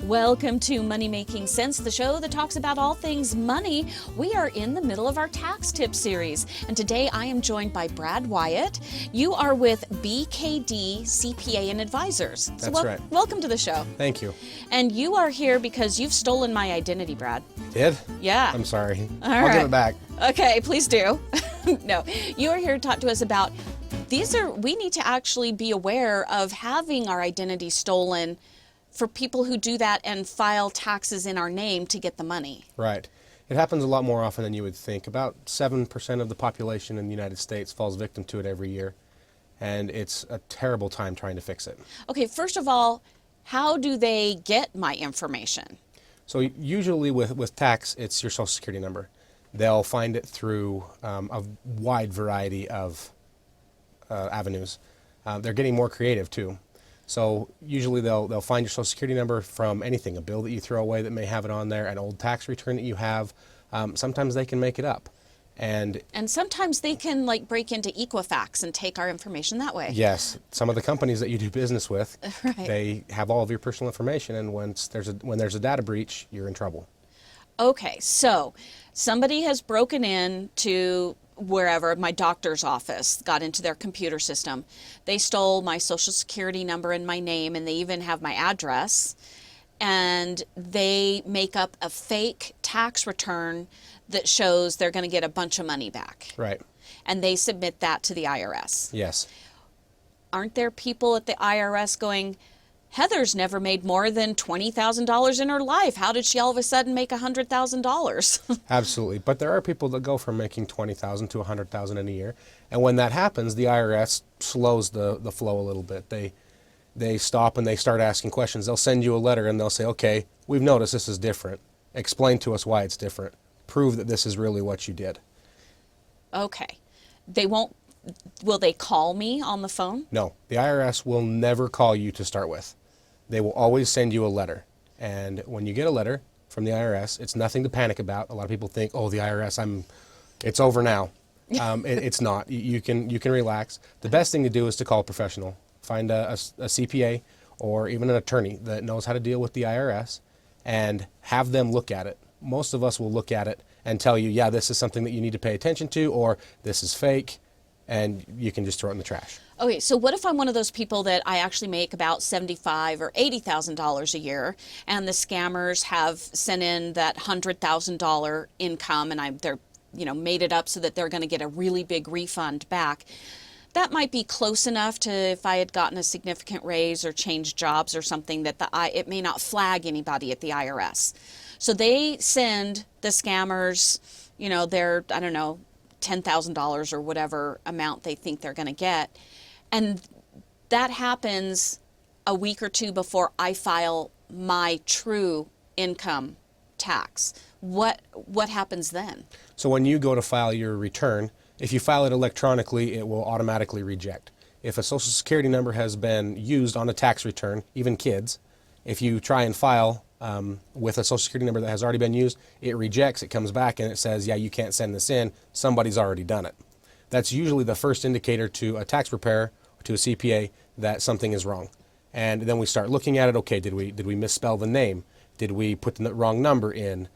Welcome to Money Making Sense, the show that talks about all things money. We are in the middle of our tax tip series, and today I am joined by Brad Wyatt. You are with BKD CPA and Advisors. That's right. Welcome to the show. Thank you. And you are here because you've stolen my identity, Brad. Did? Yeah. I'm sorry. I'll give it back. Okay, please do. No, you are here to talk to us about we need to actually be aware of having our identity stolen for people who do that and file taxes in our name to get the money. Right. It happens a lot more often than you would think. About 7% of the population in the United States falls victim to it every year, and it's a terrible time trying to fix it. Okay, first of all, how do they get my information? So usually with tax, it's your Social Security number. They'll find it through a wide variety of avenues. They're getting more creative too. So usually they'll find your Social Security number from anything, a bill that you throw away that may have it on there, an old tax return that you have. Sometimes they can make it up. And sometimes they can break into Equifax and take our information that way. Yes, some of the companies that you do business with, right. They have all of your personal information, and when there's a data breach, you're in trouble. Okay, so somebody has broken in to wherever, my doctor's office, got into their computer system. They stole my Social Security number and my name, and they even have my address. And they make up a fake tax return that shows they're going to get a bunch of money back. Right. And they submit that to the IRS. Yes. Aren't there people at the IRS going, Heather's never made more than $20,000 in her life. How did she all of a sudden make $100,000? Absolutely. But there are people that go from making $20,000 to $100,000 in a year. And when that happens, the IRS slows the flow a little bit. They stop and they start asking questions. They'll send you a letter and they'll say, okay, we've noticed this is different. Explain to us why it's different. Prove that this is really what you did. Okay. Will they call me on the phone? No. The IRS will never call you to start with. They will always send you a letter. And when you get a letter from the IRS, it's nothing to panic about. A lot of people think, oh, the IRS, it's over now. It's not. You can relax. The best thing to do is to call a professional. Find a CPA or even an attorney that knows how to deal with the IRS and have them look at it. Most of us will look at it and tell you, yeah, this is something that you need to pay attention to, or this is fake, and you can just throw it in the trash. Okay, so what if I'm one of those people that I actually make about $75,000 or $80,000 a year, and the scammers have sent in that $100,000 income, and they're made it up so that they're going to get a really big refund back? That might be close enough to if I had gotten a significant raise or changed jobs or something that it may not flag anybody at the IRS. So they send the scammers, their, I don't know, $10,000 or whatever amount they think they're going to get. And that happens a week or two before I file my true income tax. What happens then? So when you go to file your return, if you file it electronically, it will automatically reject. If a Social Security number has been used on a tax return, even kids, if you try and file with a Social Security number that has already been used, it rejects, it comes back and it says, yeah, you can't send this in, somebody's already done it. That's usually the first indicator to a tax preparer or to a CPA that something is wrong. And then we start looking at it, okay, did we misspell the name? Did we put the wrong number in?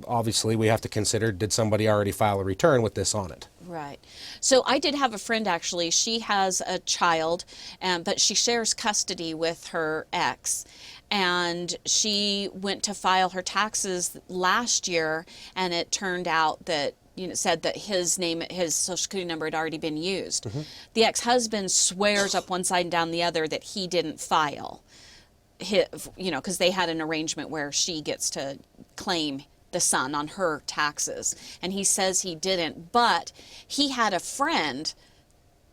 Obviously, we have to consider, did somebody already file a return with this on it? Right. So I did have a friend, actually. She has a child, but she shares custody with her ex. And she went to file her taxes last year, and it turned out that, said that his Social Security number had already been used. Mm-hmm. The ex-husband swears up one side and down the other that he didn't file, because they had an arrangement where she gets to claim the son on her taxes, and he says he didn't, but he had a friend,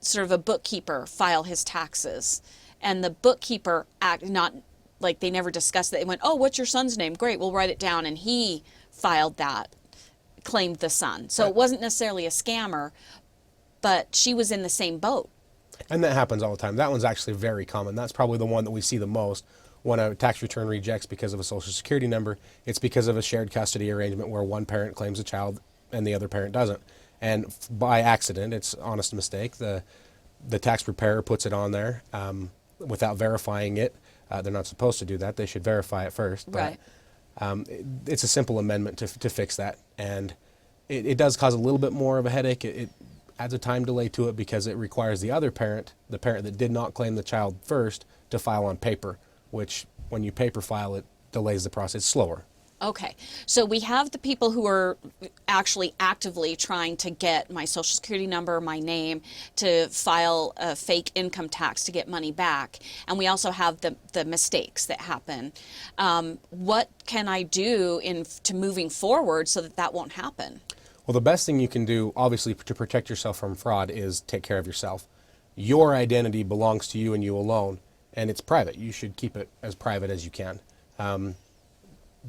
sort of a bookkeeper, file his taxes, and the bookkeeper they never discussed it. They went, oh, what's your son's name? Great, we'll write it down, and he filed that, claimed the son. So it wasn't necessarily a scammer, but she was in the same boat. And that happens all the time. That one's actually very common. That's probably the one that we see the most. When a tax return rejects because of a Social Security number, it's because of a shared custody arrangement where one parent claims a child and the other parent doesn't. And by accident, it's honest mistake, the The tax preparer puts it on there without verifying it. They're not supposed to do that. They should verify it first. But, Right. it's a simple amendment to fix that. And it does cause a little bit more of a headache. It adds a time delay to it because it requires the other parent, the parent that did not claim the child first, to file on paper, which when you paper file, it delays the process. It's slower. Okay, so we have the people who are actually actively trying to get my social security number, my name, to file a fake income tax to get money back. And we also have the mistakes that happen. What can I do to moving forward so that that won't happen? Well, the best thing you can do, obviously, to protect yourself from fraud is take care of yourself. Your identity belongs to you and you alone, and it's private. You should keep it as private as you can.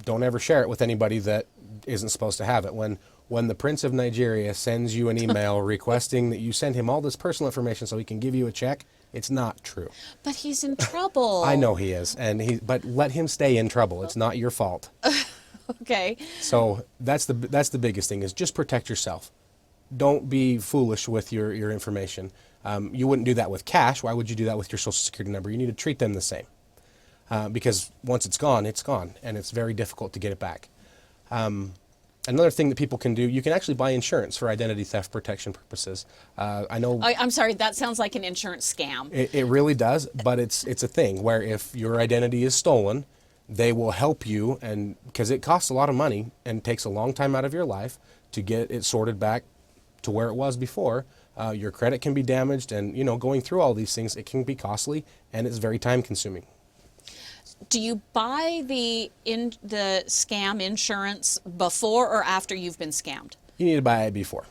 Don't ever share it with anybody that isn't supposed to have it. When the Prince of Nigeria sends you an email requesting that you send him all this personal information so he can give you a check, it's not true. But he's in trouble. I know he is, but let him stay in trouble. It's not your fault. Okay. So that's the biggest thing, is just protect yourself. Don't be foolish with your information. You wouldn't do that with cash. Why would you do that with your social security number? You need to treat them the same. Because once it's gone, and it's very difficult to get it back. Another thing that people can do, you can actually buy insurance for identity theft protection purposes. I know. I'm sorry, that sounds like an insurance scam. It really does, but it's a thing where if your identity is stolen, they will help you, and because it costs a lot of money and takes a long time out of your life to get it sorted back to where it was before. Your credit can be damaged, and going through all these things, it can be costly, and it's very time consuming. Do you buy the scam insurance before or after you've been scammed? You need to buy it before,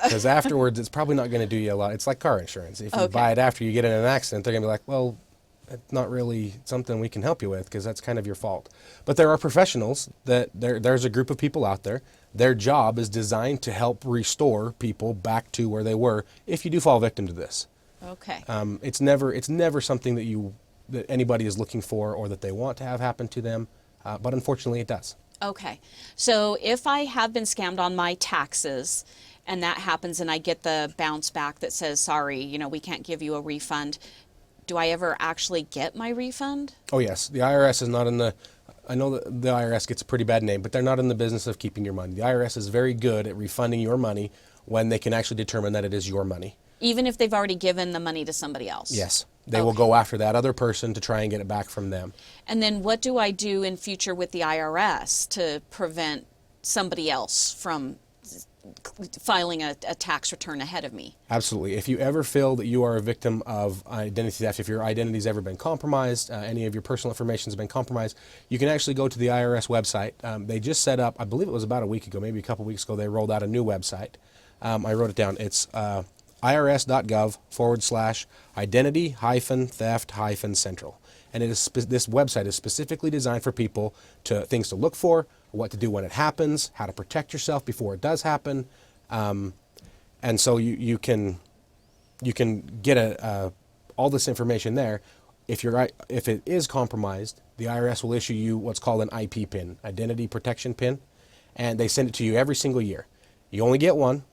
because afterwards it's probably not going to do you a lot. It's like car insurance. If you buy it after you get in an accident, they're going to be like, well, it's not really something we can help you with because that's kind of your fault. But there are professionals there's a group of people out there. Their job is designed to help restore people back to where they were if you do fall victim to this. Okay. It's never something that anybody is looking for or that they want to have happen to them, but unfortunately it does. Okay. So if I have been scammed on my taxes and that happens and I get the bounce back that says, sorry, we can't give you a refund, do I ever actually get my refund? Oh yes, the IRS is not in the, I know that the IRS gets a pretty bad name, but they're not in the business of keeping your money. The IRS is very good at refunding your money when they can actually determine that it is your money. Even if they've already given the money to somebody else? Yes. They will go after that other person to try and get it back from them. And then what do I do in future with the IRS to prevent somebody else from filing a tax return ahead of me? Absolutely. If you ever feel that you are a victim of identity theft, if your identity's ever been compromised, any of your personal information has been compromised, you can actually go to the IRS website. They just set up, I believe it was about a week ago, maybe a couple weeks ago, they rolled out a new website. I wrote it down. It's irs.gov/identity-theft-central. And this website is specifically designed for people things to look for, what to do when it happens, how to protect yourself before it does happen. And so you can get all this information there. If it is compromised, the IRS will issue you what's called an IP pin, identity protection pin, and they send it to you every single year. You only get one.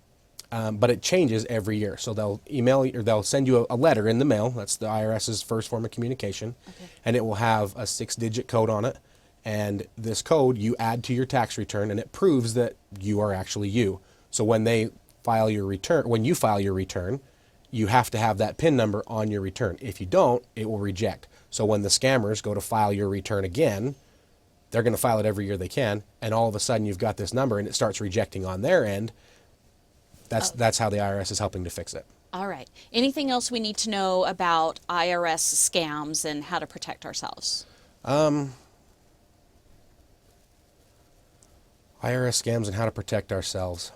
But it changes every year. So they'll email you, or they'll send you a letter in the mail. That's the IRS's first form of communication. Okay. And it will have a 6-digit code on it. And this code you add to your tax return, and it proves that you are actually you. So when you file your return, you have to have that PIN number on your return. If you don't, it will reject. So when the scammers go to file your return again, they're going to file it every year they can. And all of a sudden you've got this number and it starts rejecting on their end. That's how the IRS is helping to fix it. All right. Anything else we need to know about IRS scams and how to protect ourselves? IRS scams and how to protect ourselves.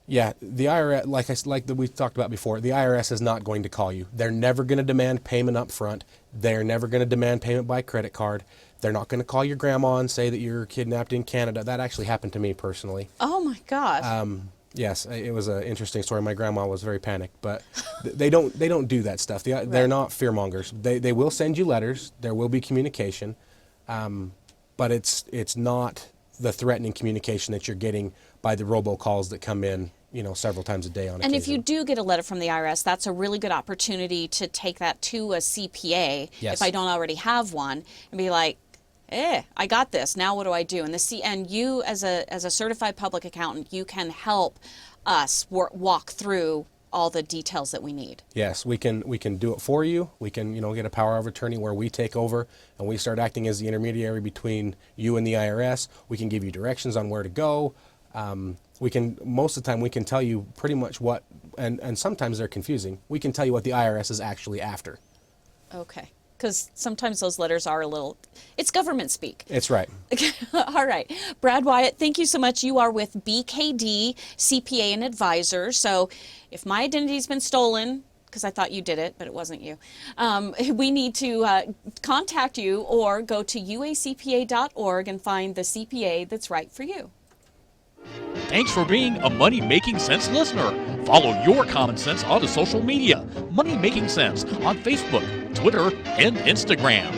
Yeah, the IRS, like we talked about before, the IRS is not going to call you. They're never going to demand payment up front. They're never going to demand payment by credit card. They're not going to call your grandma and say that you're kidnapped in Canada. That actually happened to me personally. Oh my gosh. Yes, it was an interesting story. My grandma was very panicked, but they don't do that stuff. They're not fearmongers. They will send you letters. There will be communication, but it's not the threatening communication that you're getting by the robocalls that come in several times a day on And occasion. if you do get a letter from the IRS, that's a really good opportunity to take that to a CPA, Yes. if I don't already have one, and be like, I got this. Now what do I do? And you as a certified public accountant, you can help us walk through all the details that we need. Yes, we can do it for you. We can, get a power of attorney where we take over and we start acting as the intermediary between you and the IRS. We can give you directions on where to go. Most of the time we can tell you pretty much what, and sometimes they're confusing. We can tell you what the IRS is actually after. Okay. Because sometimes those letters are it's government speak. It's right. All right. Brad Wyatt, thank you so much. You are with BKD, CPA and Advisor. So if my identity's been stolen, because I thought you did it, but it wasn't you, we need to contact you or go to uacpa.org and find the CPA that's right for you. Thanks for being a Money Making Sense listener. Follow your common sense on the social media. Money Making Sense on Facebook, Twitter, and Instagram.